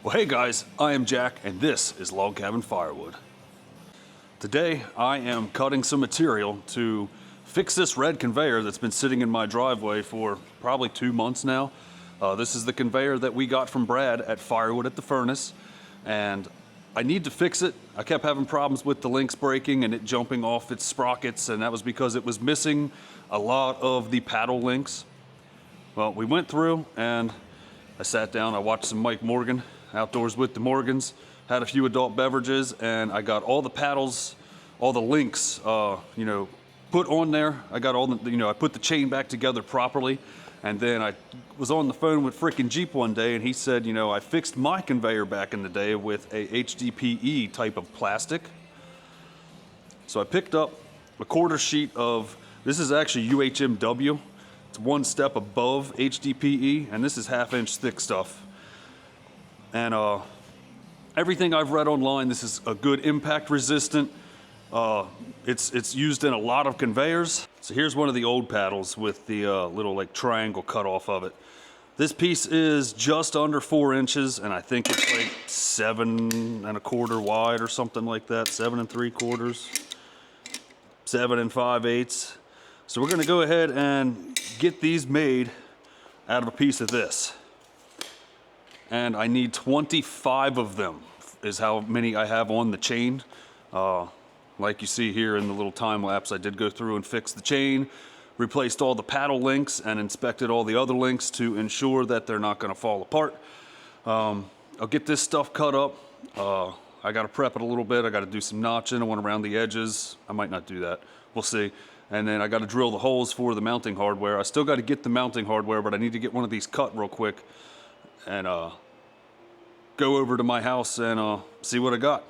Well, hey guys, I am Jack, and this is Log Cabin Firewood. Today, I am cutting some material to fix this red conveyor that's been sitting in my driveway for probably 2 months now. This is the conveyor that we got from Brad at Firewood at the furnace, and I need to fix it. I kept having problems with the links breaking and it jumping off its sprockets, and that was because it was missing a lot of the paddle links. Well, we went through and I sat down, I watched some Mike Morgan, Outdoors with the Morgans, had a few adult beverages, and I got all the paddles, all the links, put on there. I got all the, I put the chain back together properly, and then I was on the phone with frickin' Jeep one day, and he said, I fixed my conveyor back in the day with a HDPE type of plastic. So I picked up a quarter sheet of, this is actually UHMW. It's one step above HDPE, and this is 1/2 inch thick stuff. And everything I've read online, this is a good impact resistant. It's used in a lot of conveyors. So here's one of the old paddles with the little like triangle cut off of it. This piece is just under 4 inches, and I think it's like 7 1/4 wide or something like that. 7 3/4, 7 5/8. So we're gonna go ahead and get these made out of a piece of this. And I need 25 of them is how many I have on the chain. Like you see here in the little time lapse, I did go through and fix the chain, replaced all the paddle links, and inspected all the other links to ensure that they're not gonna fall apart. I'll get this stuff cut up. I gotta prep it a little bit. I gotta do some notching. I want around the edges. I might not do that, we'll see. And then I gotta drill the holes for the mounting hardware. I still gotta get the mounting hardware, but I need to get one of these cut real quick and go over to my house and see what I got.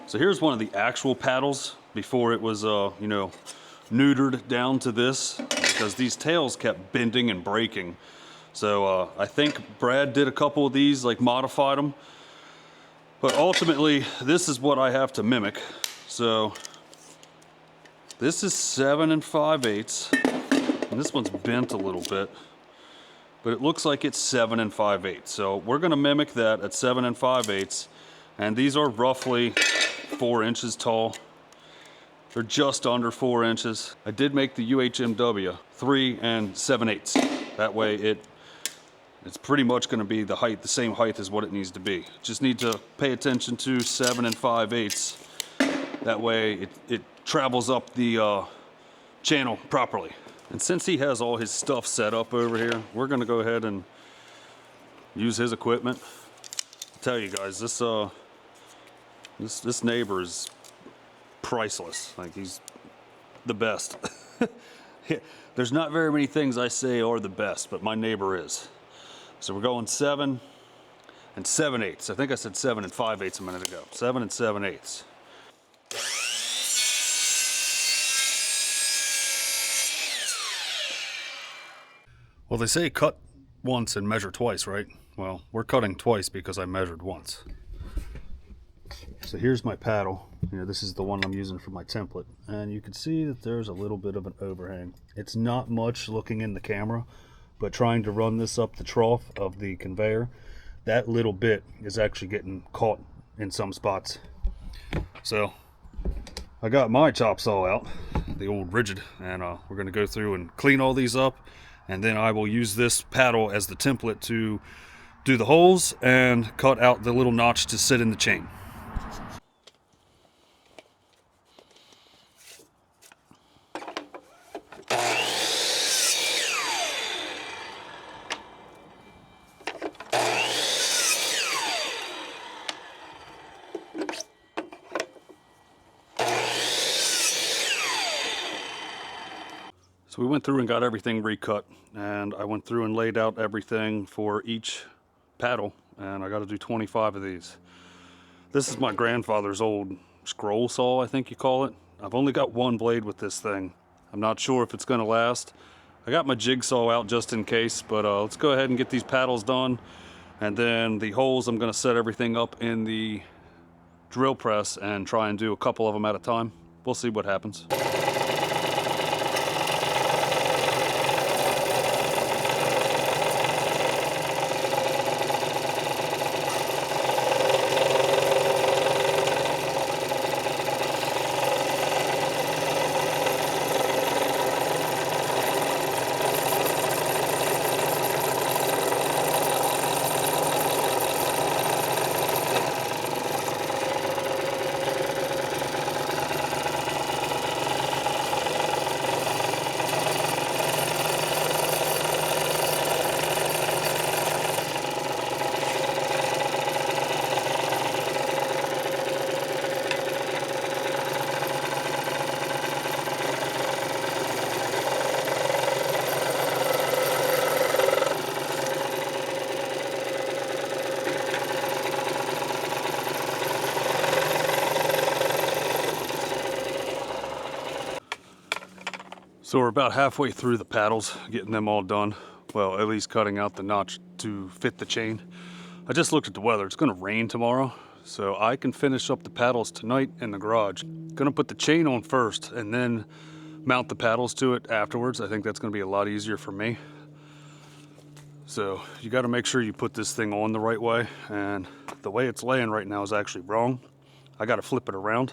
So here's one of the actual paddles before it was, neutered down to this, because these tails kept bending and breaking. So I think Brad did a couple of these, like modified them. But ultimately, this is what I have to mimic. So this is 7 5/8, and this one's bent a little bit, but it looks like it's 7 5/8. So we're gonna mimic that at 7 5/8, and these are roughly 4 inches tall. They're just under 4 inches. I did make the UHMW 3 7/8. That way it's pretty much gonna be the height, the same height as what it needs to be. Just need to pay attention to 7 5/8. That way it travels up the channel properly. And since he has all his stuff set up over here, we're gonna go ahead and use his equipment. I'll tell you guys, this neighbor is priceless. Like, he's the best. There's not very many things I say are the best, but my neighbor is. So we're going 7 7/8. I think I said 7 5/8 a minute ago. 7 7/8. Well, they say cut once and measure twice, right? Well, we're cutting twice because I measured once. So here's my paddle. This is the one I'm using for my template, and you can see that there's a little bit of an overhang. It's not much looking in the camera, but trying to run this up the trough of the conveyor, that little bit is actually getting caught in some spots. So I got my chop saw out, the old rigid, and we're going to go through and clean all these up, and then I will use this paddle as the template to do the holes and cut out the little notch to sit in the chain. So we went through and got everything recut, and I went through and laid out everything for each paddle, and I got to do 25 of these. This is my grandfather's old scroll saw, I think you call it. I've only got one blade with this thing. I'm not sure if it's gonna last. I got my jigsaw out just in case, but let's go ahead and get these paddles done. And then the holes, I'm gonna set everything up in the drill press and try and do a couple of them at a time. We'll see what happens. So we're about halfway through the paddles, getting them all done. Well, at least cutting out the notch to fit the chain. I just looked at the weather. It's gonna rain tomorrow, so I can finish up the paddles tonight in the garage. Gonna put the chain on first and then mount the paddles to it afterwards. I think that's gonna be a lot easier for me. So you gotta make sure you put this thing on the right way, and the way it's laying right now is actually wrong. I gotta flip it around.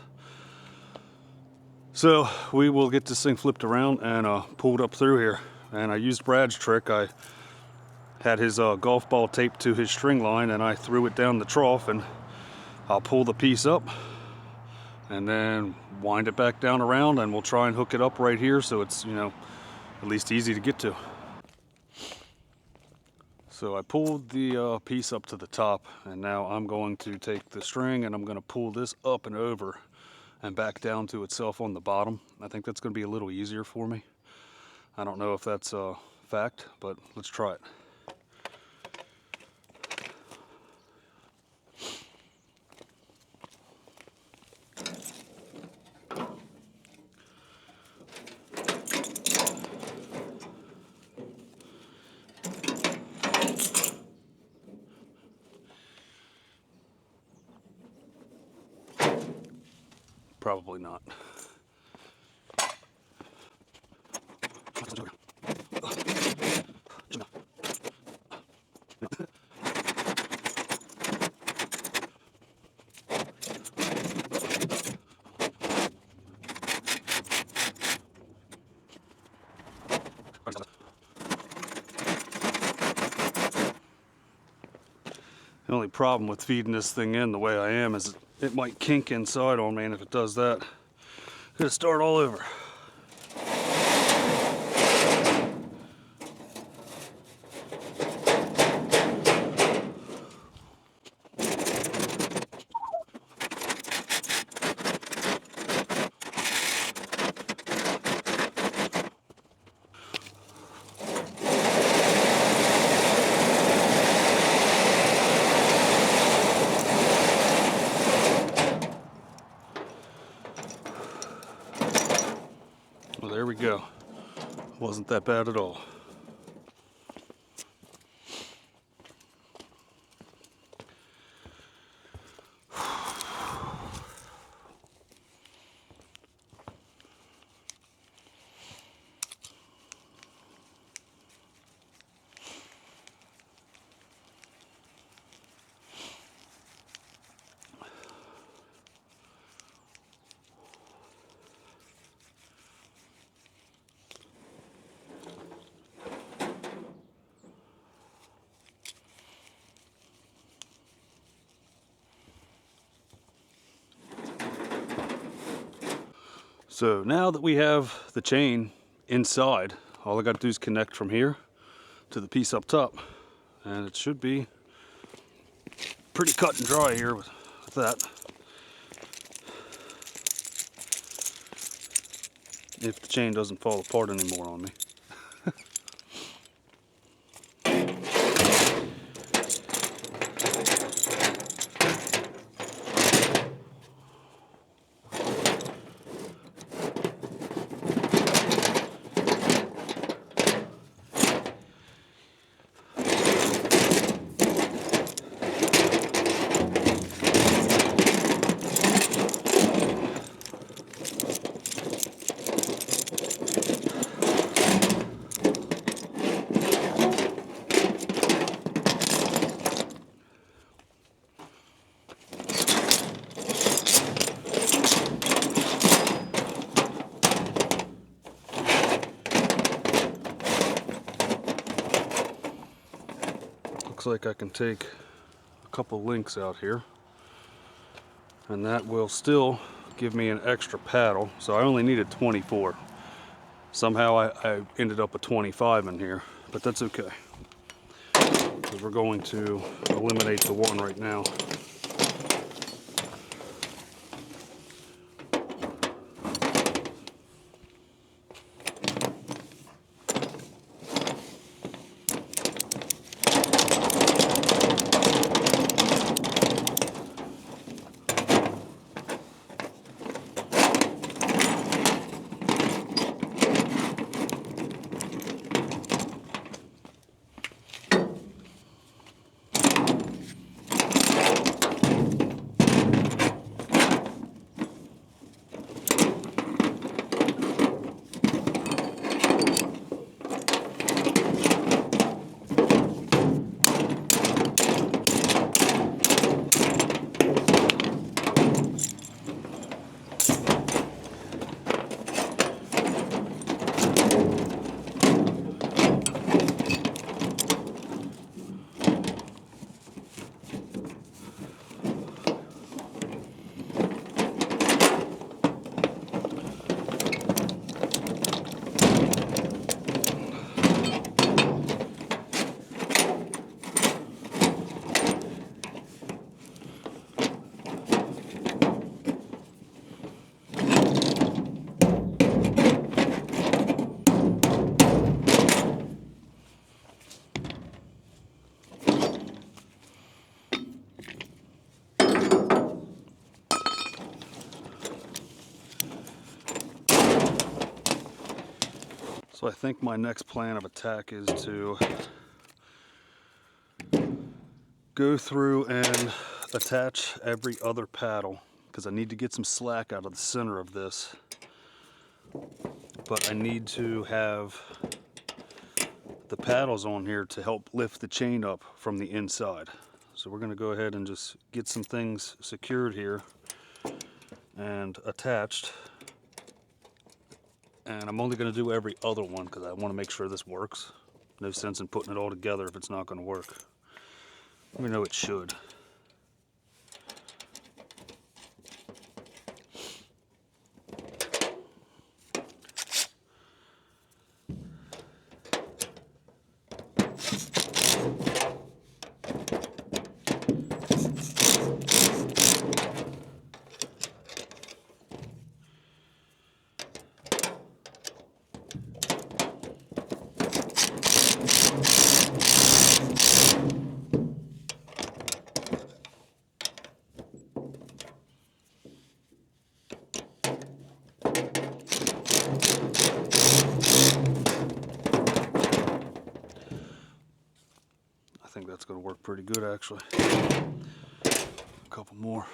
So we will get this thing flipped around and pulled up through here. And I used Brad's trick. I had his golf ball taped to his string line, and I threw it down the trough, and I'll pull the piece up and then wind it back down around, and we'll try and hook it up right here so it's, you know, at least easy to get to. So I pulled the piece up to the top, and now I'm going to take the string and I'm going to pull this up and over and back down to itself on the bottom. I think that's going to be a little easier for me. I don't know if that's a fact, but let's try it. Probably not. The only problem with feeding this thing in the way I am is it might kink inside on me, and if it does that, I'm gonna start all over. Well, there we go. Wasn't that bad at all. So now that we have the chain inside, all I got to do is connect from here to the piece up top, and it should be pretty cut and dry here with that. If the chain doesn't fall apart anymore on me. looks like I can take a couple links out here, and that will still give me an extra paddle. So I only needed 24. Somehow I ended up with 25 in here, but that's okay, because we're going to eliminate the one right now. So I think my next plan of attack is to go through and attach every other paddle, because I need to get some slack out of the center of this. But I need to have the paddles on here to help lift the chain up from the inside. So we're going to go ahead and just get some things secured here and attached. And I'm only going to do every other one because I want to make sure this works. No sense in putting it all together if it's not going to work. We know it should. I think that's going to work pretty good, actually. A couple more.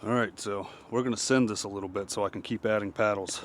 All right, so we're gonna send this a little bit so I can keep adding paddles.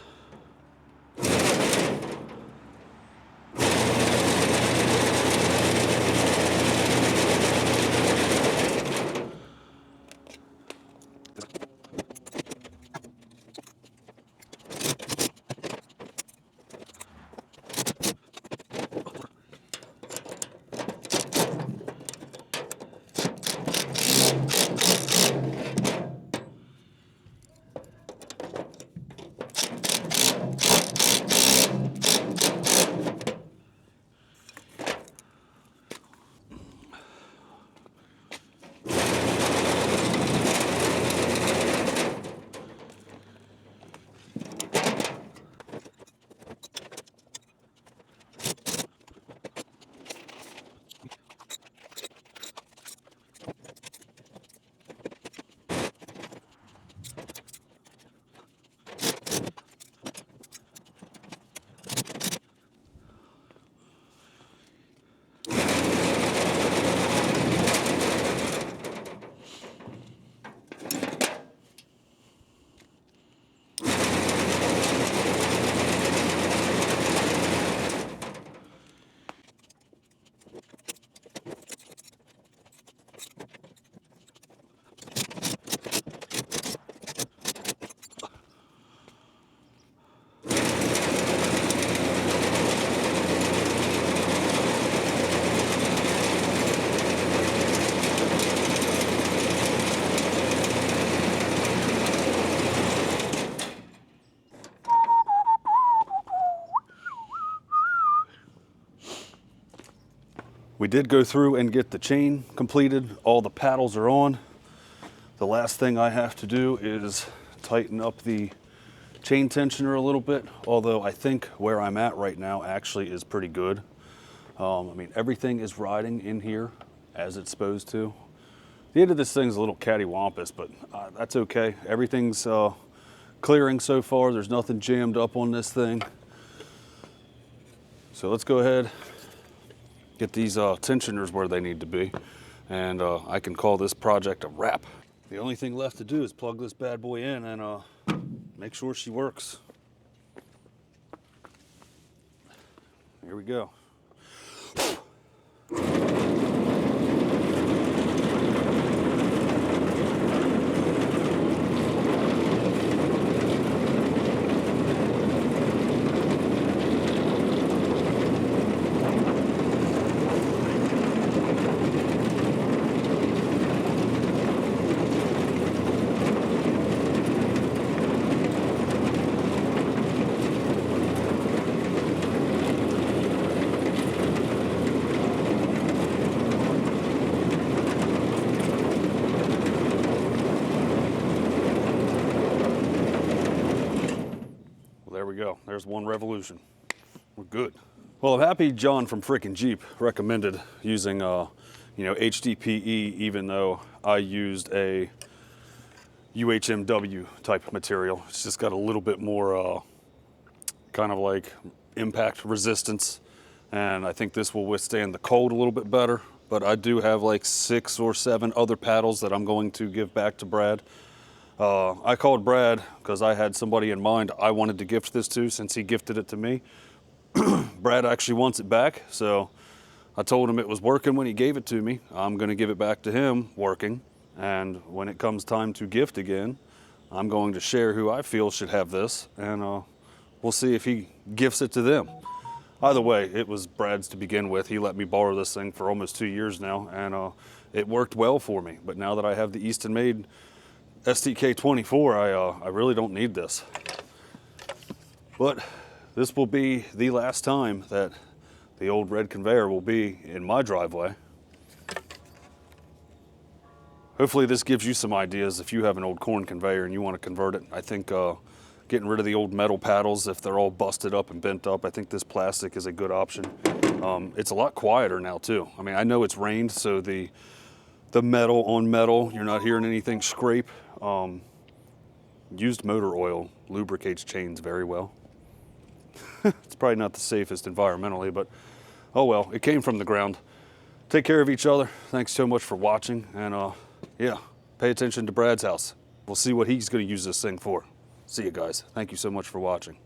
We did go through and get the chain completed. All the paddles are on. The last thing I have to do is tighten up the chain tensioner a little bit, although I think where I'm at right now actually is pretty good. I mean, everything is riding in here as it's supposed to. The end of this thing's a little cattywampus, but that's okay. Everything's clearing so far. There's nothing jammed up on this thing. So let's go ahead, get these tensioners where they need to be, and I can call this project a wrap. The only thing left to do is plug this bad boy in and make sure she works. Here we go. There we go. There's one revolution. We're good. Well, I'm happy John from frickin' Jeep recommended using, HDPE, even though I used a UHMW type material. It's just got a little bit more kind of like impact resistance, and I think this will withstand the cold a little bit better. But I do have like 6 or 7 other paddles that I'm going to give back to Brad. I called Brad because I had somebody in mind I wanted to gift this to, since he gifted it to me. Brad actually wants it back, so I told him it was working when he gave it to me. I'm going to give it back to him working, and when it comes time to gift again, I'm going to share who I feel should have this, and we'll see if he gifts it to them. Either way, it was Brad's to begin with. He let me borrow this thing for almost 2 years now, and it worked well for me. But now that I have the Eastonmade STK 24, I really don't need this. But this will be the last time that the old red conveyor will be in my driveway. Hopefully this gives you some ideas if you have an old corn conveyor and you want to convert it. I think getting rid of the old metal paddles, if they're all busted up and bent up, I think this plastic is a good option. It's a lot quieter now too. I mean, I know it's rained, so the metal on metal, you're not hearing anything scrape. Used motor oil lubricates chains very well. It's probably not the safest environmentally, but oh well, it came from the ground. Take care of each other. Thanks so much for watching, and yeah, pay attention to Brad's house. We'll see what he's going to use this thing for. See you guys. Thank you so much for watching.